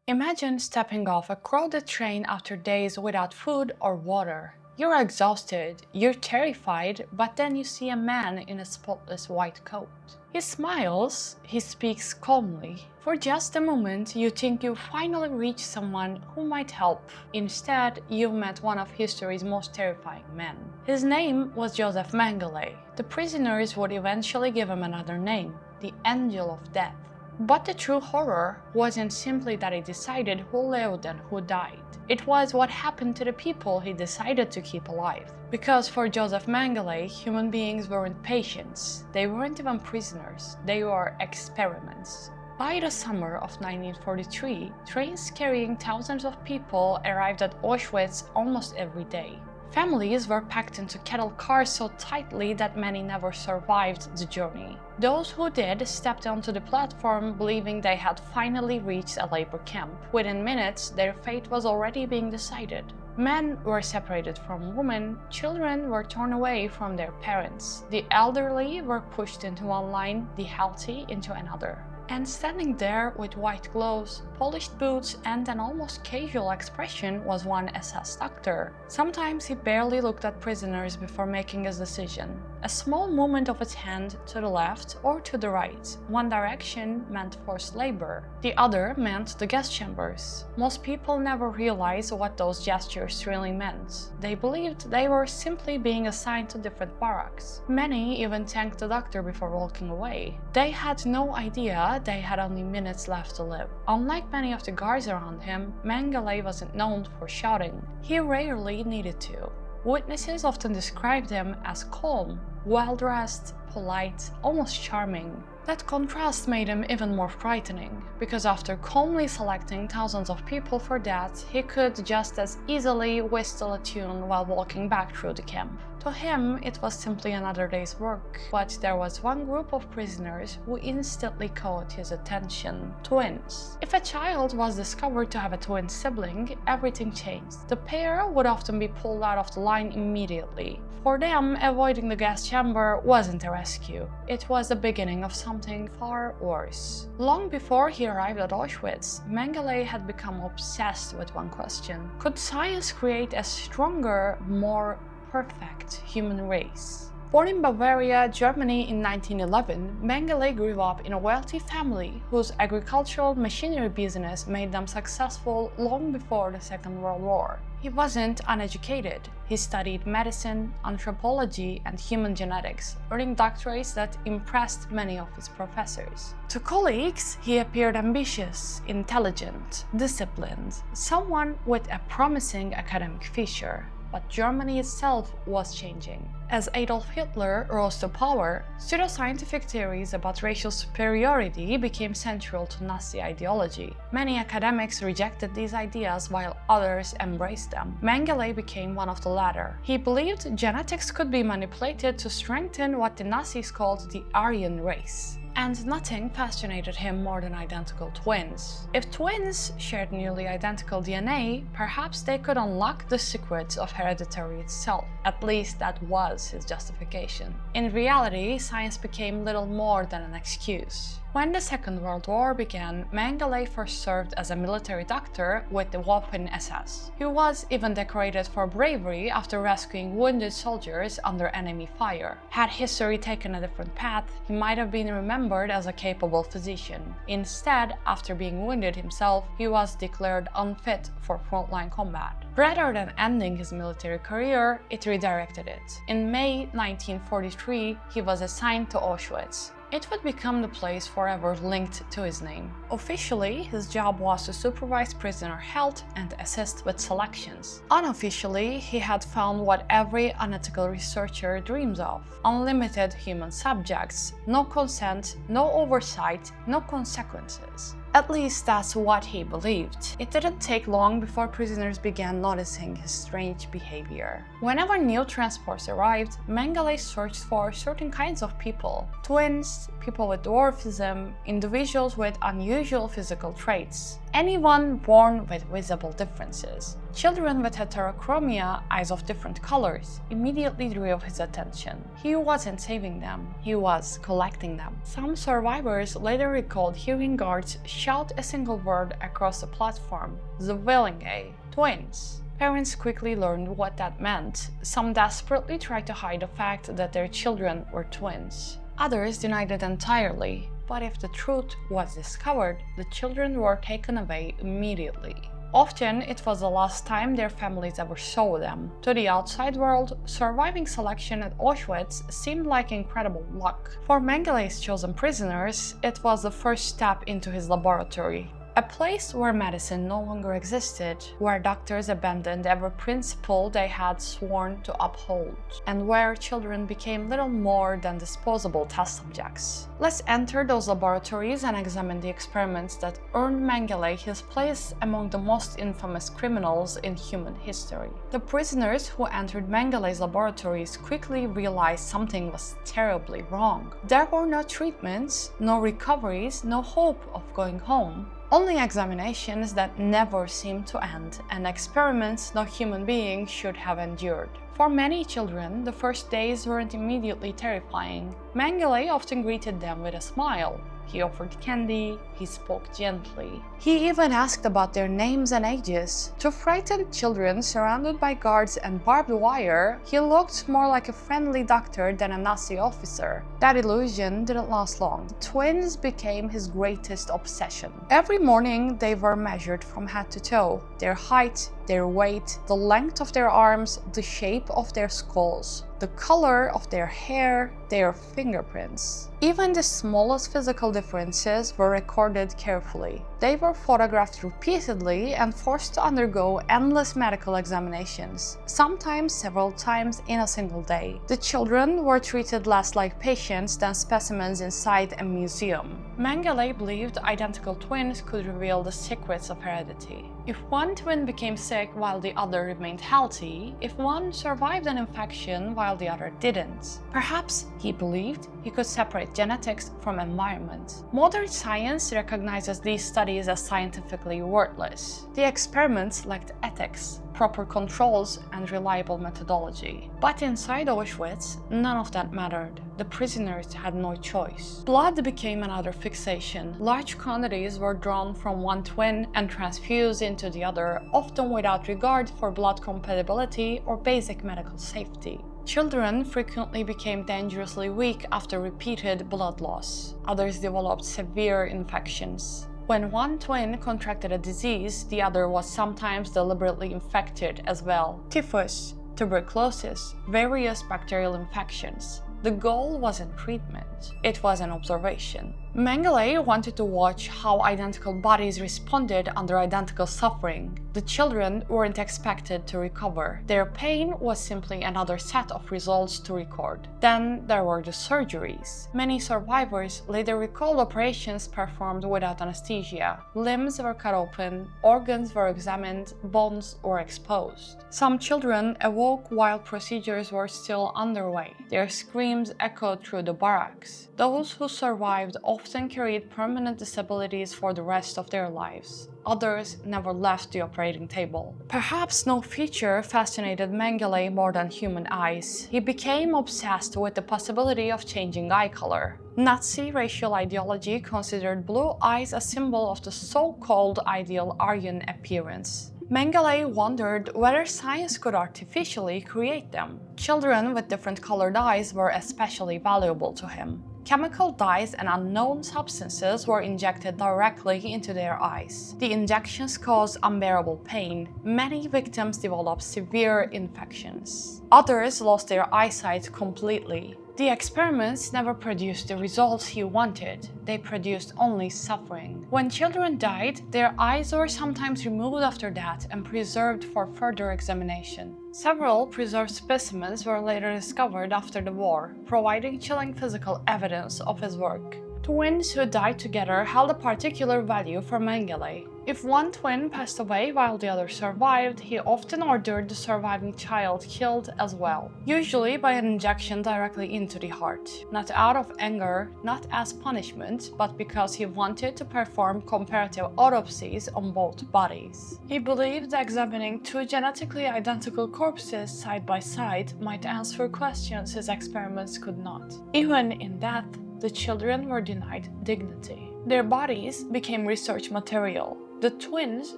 Imagine stepping off a crowded train after days without food or water. You're exhausted, you're terrified, but then you see a man in a spotless white coat. He smiles, he speaks calmly. For just a moment, you think you finally reached someone who might help. Instead, you've met one of history's most terrifying men. His name was Josef Mengele. The prisoners would eventually give him another name, the Angel of Death. But the true horror wasn't simply that he decided who lived and who died. It was what happened to the people he decided to keep alive. Because for Josef Mengele, human beings weren't patients. They weren't even prisoners. They were experiments. By the summer of 1943, trains carrying thousands of people arrived at Auschwitz almost every day. Families were packed into cattle cars so tightly that many never survived the journey. Those who did stepped onto the platform believing they had finally reached a labor camp. Within minutes, their fate was already being decided. Men were separated from women, children were torn away from their parents, the elderly were pushed into one line, the healthy into another. And standing there with white gloves, polished boots, and an almost casual expression was one SS doctor. Sometimes he barely looked at prisoners before making his decision. A small movement of his hand to the left or to the right. One direction meant forced labor, the other meant the gas chambers. Most people never realized what those gestures really meant. They believed they were simply being assigned to different barracks. Many even thanked the doctor before walking away. They had no idea they had only minutes left to live. Unlike many of the guards around him, Mengele wasn't known for shouting. He rarely needed to. Witnesses often described him as calm, well-dressed, polite, almost charming. That contrast made him even more frightening, because after calmly selecting thousands of people for death, he could just as easily whistle a tune while walking back through the camp. To him, it was simply another day's work, but there was one group of prisoners who instantly caught his attention: twins. If a child was discovered to have a twin sibling, everything changed. The pair would often be pulled out of the line immediately. For them, avoiding the gas chamber wasn't a rescue. It was the beginning of something far worse. Long before he arrived at Auschwitz, Mengele had become obsessed with one question: could science create a stronger, more perfect human race? Born in Bavaria, Germany in 1911, Mengele grew up in a wealthy family whose agricultural machinery business made them successful long before the Second World War. He wasn't uneducated. He studied medicine, anthropology, and human genetics, earning doctorates that impressed many of his professors. To colleagues, he appeared ambitious, intelligent, disciplined, someone with a promising academic future. But Germany itself was changing. As Adolf Hitler rose to power, pseudoscientific theories about racial superiority became central to Nazi ideology. Many academics rejected these ideas while others embraced them. Mengele became one of the latter. He believed genetics could be manipulated to strengthen what the Nazis called the Aryan race. And nothing fascinated him more than identical twins. If twins shared nearly identical DNA, perhaps they could unlock the secrets of heredity itself. At least that was his justification. In reality, science became little more than an excuse. When the Second World War began, Mengele first served as a military doctor with the Waffen-SS. He was even decorated for bravery after rescuing wounded soldiers under enemy fire. Had history taken a different path, he might have been remembered as a capable physician. Instead, after being wounded himself, he was declared unfit for frontline combat. Rather than ending his military career, it redirected it. In May 1943, he was assigned to Auschwitz. It would become the place forever linked to his name. Officially, his job was to supervise prisoner health and assist with selections. Unofficially, he had found what every unethical researcher dreams of: unlimited human subjects, no consent, no oversight, no consequences. At least that's what he believed. It didn't take long before prisoners began noticing his strange behavior. Whenever new transports arrived, Mengele searched for certain kinds of people: twins, people with dwarfism, individuals with unusual physical traits, anyone born with visible differences. Children with heterochromia, eyes of different colors, immediately drew his attention. He wasn't saving them, he was collecting them. Some survivors later recalled hearing guards shout a single word across the platform: Zwillinge, twins. Parents quickly learned what that meant. Some desperately tried to hide the fact that their children were twins. Others denied it entirely, but if the truth was discovered, the children were taken away immediately. Often, it was the last time their families ever saw them. To the outside world, surviving selection at Auschwitz seemed like incredible luck. For Mengele's chosen prisoners, it was the first step into his laboratory. A place where medicine no longer existed, where doctors abandoned every principle they had sworn to uphold, and where children became little more than disposable test subjects. Let's enter those laboratories and examine the experiments that earned Mengele his place among the most infamous criminals in human history. The prisoners who entered Mengele's laboratories quickly realized something was terribly wrong. There were no treatments, no recoveries, no hope of going home. Only examinations that never seemed to end, and experiments no human being should have endured. For many children, the first days weren't immediately terrifying. Mengele often greeted them with a smile. He offered candy, he spoke gently. He even asked about their names and ages. To frightened children surrounded by guards and barbed wire, he looked more like a friendly doctor than a Nazi officer. That illusion didn't last long. Twins became his greatest obsession. Every morning, they were measured from head to toe. Their height, their weight, the length of their arms, the shape of their skulls, the color of their hair, their fingerprints. Even the smallest physical differences were recorded carefully. They were photographed repeatedly and forced to undergo endless medical examinations, sometimes several times in a single day. The children were treated less like patients than specimens inside a museum. Mengele believed identical twins could reveal the secrets of heredity. If one twin became sick while the other remained healthy, if one survived an infection while the other didn't, perhaps, he believed, he could separate genetics from environment. Modern science recognizes these studies as scientifically worthless. The experiments lacked ethics, proper controls, and reliable methodology. But inside Auschwitz, none of that mattered. The prisoners had no choice. Blood became another fixation. Large quantities were drawn from one twin and transfused into the other, often without regard for blood compatibility or basic medical safety. Children frequently became dangerously weak after repeated blood loss. Others developed severe infections. When one twin contracted a disease, the other was sometimes deliberately infected as well. Typhus, tuberculosis, various bacterial infections. The goal wasn't treatment, it was an observation. Mengele wanted to watch how identical bodies responded under identical suffering. The children weren't expected to recover. Their pain was simply another set of results to record. Then there were the surgeries. Many survivors later recalled operations performed without anesthesia. Limbs were cut open, organs were examined, bones were exposed. Some children awoke while procedures were still underway. Their screams echoed through the barracks. Those who survived often carried permanent disabilities for the rest of their lives. Others never left the operating table. Perhaps no feature fascinated Mengele more than human eyes. He became obsessed with the possibility of changing eye color. Nazi racial ideology considered blue eyes a symbol of the so-called ideal Aryan appearance. Mengele wondered whether science could artificially create them. Children with different colored eyes were especially valuable to him. Chemical dyes and unknown substances were injected directly into their eyes. The injections caused unbearable pain. Many victims developed severe infections. Others lost their eyesight completely. The experiments never produced the results he wanted. They produced only suffering. When children died, their eyes were sometimes removed after that and preserved for further examination. Several preserved specimens were later discovered after the war, providing chilling physical evidence of his work. Twins who died together held a particular value for Mengele. If one twin passed away while the other survived, he often ordered the surviving child killed as well, usually by an injection directly into the heart. Not out of anger, not as punishment, but because he wanted to perform comparative autopsies on both bodies. He believed examining two genetically identical corpses side by side might answer questions his experiments could not. Even in death, The children were denied dignity. Their bodies became research material. The twins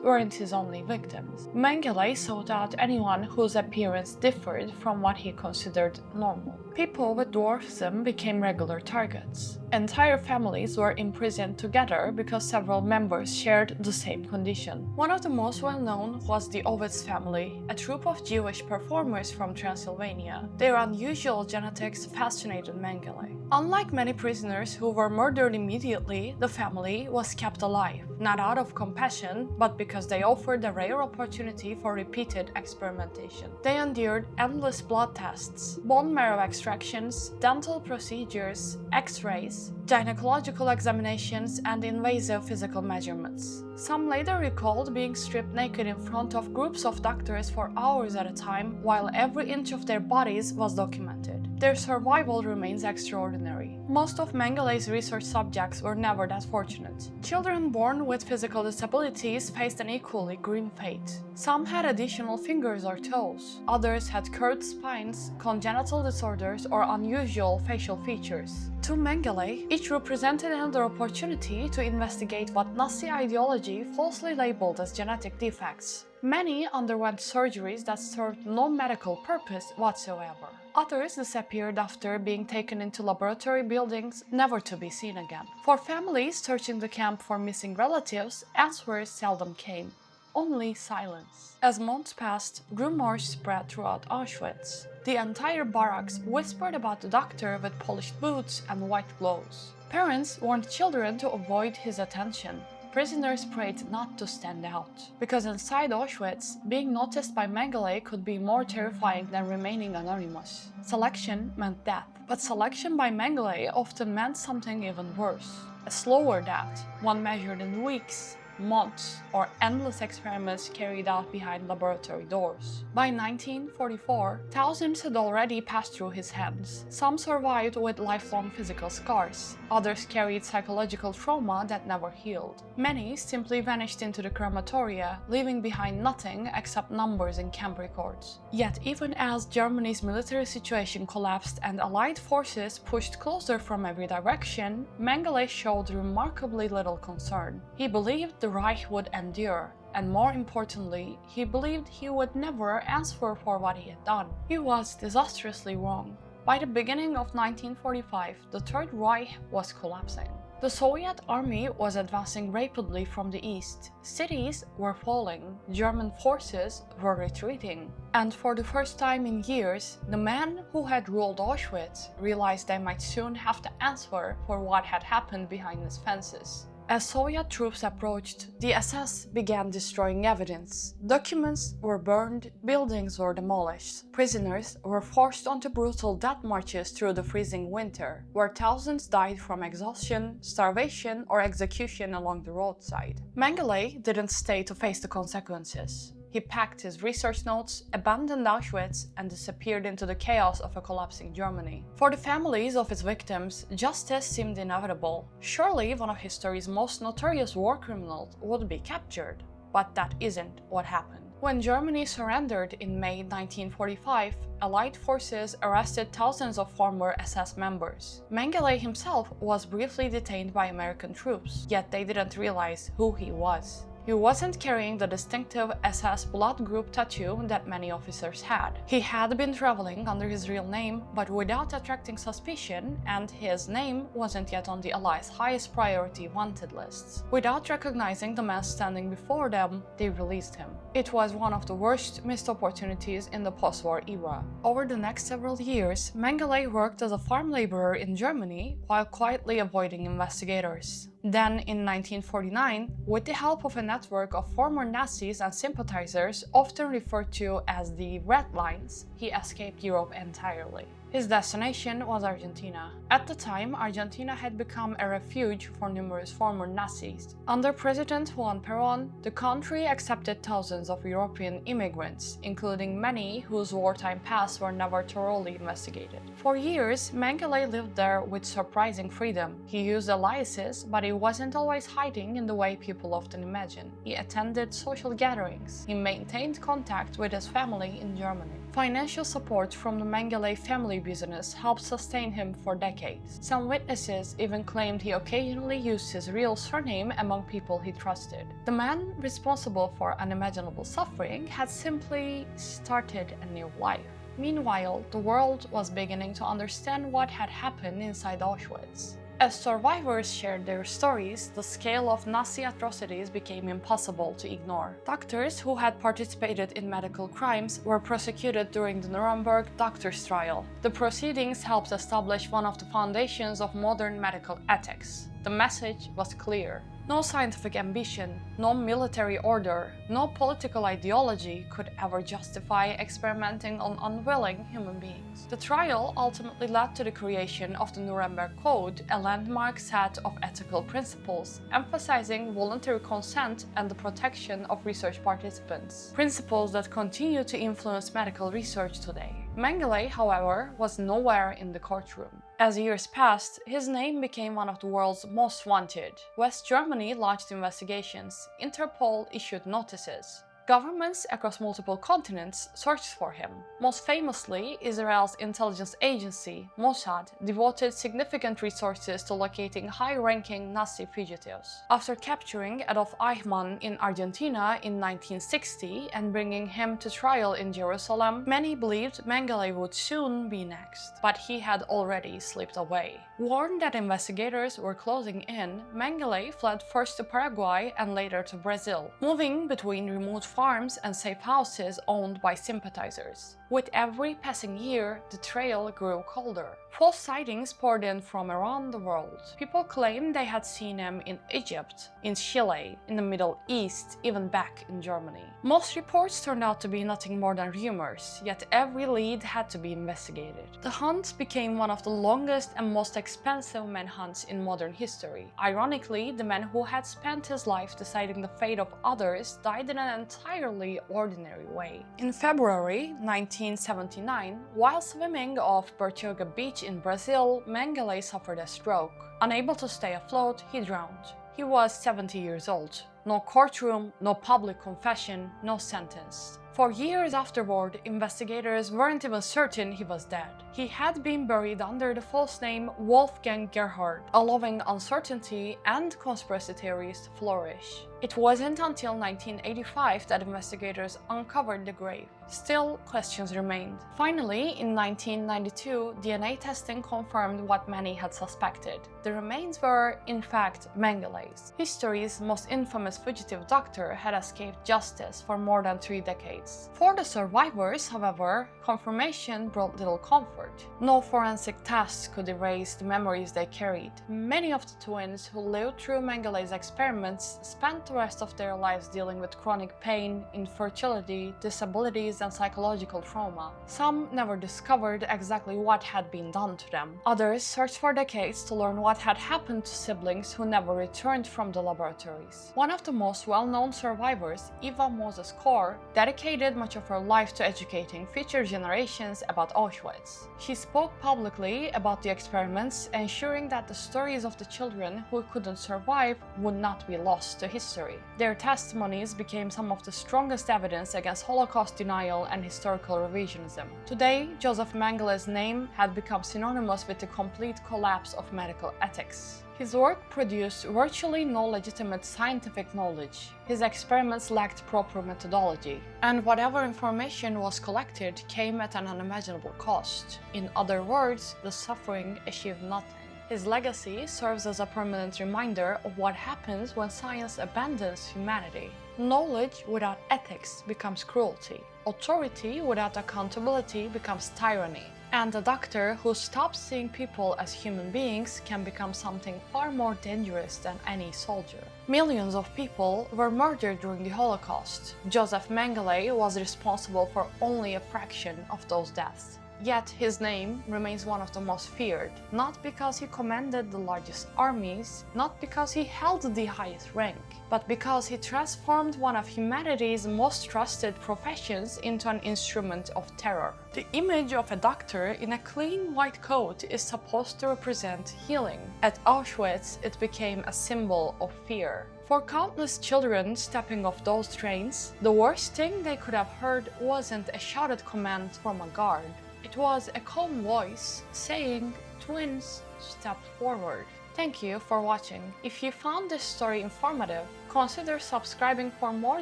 weren't his only victims. Mengele sought out anyone whose appearance differed from what he considered normal. People with dwarfism became regular targets. Entire families were imprisoned together because several members shared the same condition. One of the most well-known was the Auschwitz family, a troupe of Jewish performers from Transylvania. Their unusual genetics fascinated Mengele. Unlike many prisoners who were murdered immediately, the family was kept alive, not out of compassion, but because they offered a rare opportunity for repeated experimentation. They endured endless blood tests, bone marrow extractions, dental procedures, X-rays, gynecological examinations, and invasive physical measurements. Some later recalled being stripped naked in front of groups of doctors for hours at a time, while every inch of their bodies was documented. Their survival remains extraordinary. Most of Mengele's research subjects were never that fortunate. Children born with physical disabilities faced an equally grim fate. Some had additional fingers or toes. Others had curved spines, congenital disorders, or unusual facial features. To Mengele, each represented another opportunity to investigate what Nazi ideology falsely labeled as genetic defects. Many underwent surgeries that served no medical purpose whatsoever. Others disappeared after being taken into laboratory buildings, never to be seen again. For families searching the camp for missing relatives, answers seldom came. Only silence. As months passed, rumors spread throughout Auschwitz. The entire barracks whispered about the doctor with polished boots and white gloves. Parents warned children to avoid his attention. Prisoners prayed not to stand out, because inside Auschwitz, being noticed by Mengele could be more terrifying than remaining anonymous. Selection meant death, but selection by Mengele often meant something even worse. A slower death, one measured in weeks, months, or endless experiments carried out behind laboratory doors. By 1944, thousands had already passed through his hands. Some survived with lifelong physical scars. Others carried psychological trauma that never healed. Many simply vanished into the crematoria, leaving behind nothing except numbers in camp records. Yet even as Germany's military situation collapsed and Allied forces pushed closer from every direction, Mengele showed remarkably little concern. He believed the Reich would endure, and more importantly, he believed he would never answer for what he had done. He was disastrously wrong. By the beginning of 1945, the Third Reich was collapsing. The Soviet army was advancing rapidly from the east. Cities were falling, German forces were retreating. And for the first time in years, the men who had ruled Auschwitz realized they might soon have to answer for what had happened behind its fences. As Soviet troops approached, the SS began destroying evidence. Documents were burned, buildings were demolished. Prisoners were forced onto brutal death marches through the freezing winter, where thousands died from exhaustion, starvation, or execution along the roadside. Mengele didn't stay to face the consequences. He packed his research notes, abandoned Auschwitz, and disappeared into the chaos of a collapsing Germany. For the families of his victims, justice seemed inevitable. Surely one of history's most notorious war criminals would be captured. But that isn't what happened. When Germany surrendered in May 1945, Allied forces arrested thousands of former SS members. Mengele himself was briefly detained by American troops, yet they didn't realize who he was. He wasn't carrying the distinctive SS blood group tattoo that many officers had. He had been traveling under his real name, but without attracting suspicion, and his name wasn't yet on the Allies' highest priority wanted lists. Without recognizing the man standing before them, they released him. It was one of the worst missed opportunities in the post-war era. Over the next several years, Mengele worked as a farm laborer in Germany while quietly avoiding investigators. Then, in 1949, with the help of a network of former Nazis and sympathizers, often referred to as the Red Lines, he escaped Europe entirely. His destination was Argentina. At the time, Argentina had become a refuge for numerous former Nazis. Under President Juan Perón, the country accepted thousands of European immigrants, including many whose wartime pasts were never thoroughly investigated. For years, Mengele lived there with surprising freedom. He used aliases, but he wasn't always hiding in the way people often imagine. He attended social gatherings. He maintained contact with his family in Germany. Financial support from the Mengele family business helped sustain him for decades. Some witnesses even claimed he occasionally used his real surname among people he trusted. The man responsible for unimaginable suffering had simply started a new life. Meanwhile, the world was beginning to understand what had happened inside Auschwitz. As survivors shared their stories, the scale of Nazi atrocities became impossible to ignore. Doctors who had participated in medical crimes were prosecuted during the Nuremberg doctors' trial. The proceedings helped establish one of the foundations of modern medical ethics. The message was clear. No scientific ambition, no military order, no political ideology could ever justify experimenting on unwilling human beings. The trial ultimately led to the creation of the Nuremberg Code, a landmark set of ethical principles, emphasizing voluntary consent and the protection of research participants. Principles that continue to influence medical research today. Mengele, however, was nowhere in the courtroom. As years passed, his name became one of the world's most wanted. West Germany launched investigations. Interpol issued notices. Governments across multiple continents searched for him. Most famously, Israel's intelligence agency, Mossad, devoted significant resources to locating high-ranking Nazi fugitives. After capturing Adolf Eichmann in Argentina in 1960 and bringing him to trial in Jerusalem, many believed Mengele would soon be next. But he had already slipped away. Warned that investigators were closing in, Mengele fled first to Paraguay and later to Brazil, moving between remote farms and safe houses owned by sympathizers. With every passing year, the trail grew colder. False sightings poured in from around the world. People claimed they had seen him in Egypt, in Chile, in the Middle East, even back in Germany. Most reports turned out to be nothing more than rumors, yet every lead had to be investigated. The hunt became one of the longest and most expensive manhunts in modern history. Ironically, the man who had spent his life deciding the fate of others died in an entirely ordinary way. In February 1979, while swimming off Bertioga Beach in Brazil, Mengele suffered a stroke. Unable to stay afloat, he drowned. He was 70 years old. No courtroom, no public confession, no sentence. For years afterward, investigators weren't even certain he was dead. He had been buried under the false name Wolfgang Gerhard, allowing uncertainty and conspiracy theories to flourish. It wasn't until 1985 that investigators uncovered the grave. Still, questions remained. Finally, in 1992, DNA testing confirmed what many had suspected. The remains were, in fact, Mengele's. History's most infamous fugitive doctor had escaped justice for more than 3 decades. For the survivors, however, confirmation brought little comfort. No forensic tests could erase the memories they carried. Many of the twins who lived through Mengele's experiments spent the rest of their lives dealing with chronic pain, infertility, disabilities, and psychological trauma. Some never discovered exactly what had been done to them. Others searched for decades to learn what had happened to siblings who never returned from the laboratories. One of the most well-known survivors, Eva Moses-Kor, dedicated much of her life to educating future generations about Auschwitz. She spoke publicly about the experiments, ensuring that the stories of the children who couldn't survive would not be lost to history. Their testimonies became some of the strongest evidence against Holocaust denial and historical revisionism. Today, Josef Mengele's name had become synonymous with the complete collapse of medical ethics. His work produced virtually no legitimate scientific knowledge. His experiments lacked proper methodology, and whatever information was collected came at an unimaginable cost. In other words, the suffering achieved nothing. His legacy serves as a permanent reminder of what happens when science abandons humanity. Knowledge without ethics becomes cruelty. Authority without accountability becomes tyranny. And a doctor who stops seeing people as human beings can become something far more dangerous than any soldier. Millions of people were murdered during the Holocaust. Josef Mengele was responsible for only a fraction of those deaths. Yet his name remains one of the most feared, not because he commanded the largest armies, not because he held the highest rank, but because he transformed one of humanity's most trusted professions into an instrument of terror. The image of a doctor in a clean white coat is supposed to represent healing. At Auschwitz, it became a symbol of fear. For countless children stepping off those trains, the worst thing they could have heard wasn't a shouted command from a guard. It was a calm voice saying, "Twins, step forward." Thank you for watching. If you found this story informative, consider subscribing for more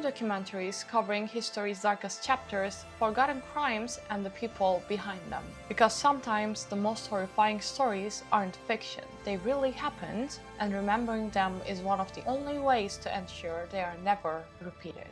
documentaries covering history's darkest chapters, forgotten crimes, and the people behind them. Because sometimes the most horrifying stories aren't fiction, they really happened, and remembering them is one of the only ways to ensure they are never repeated.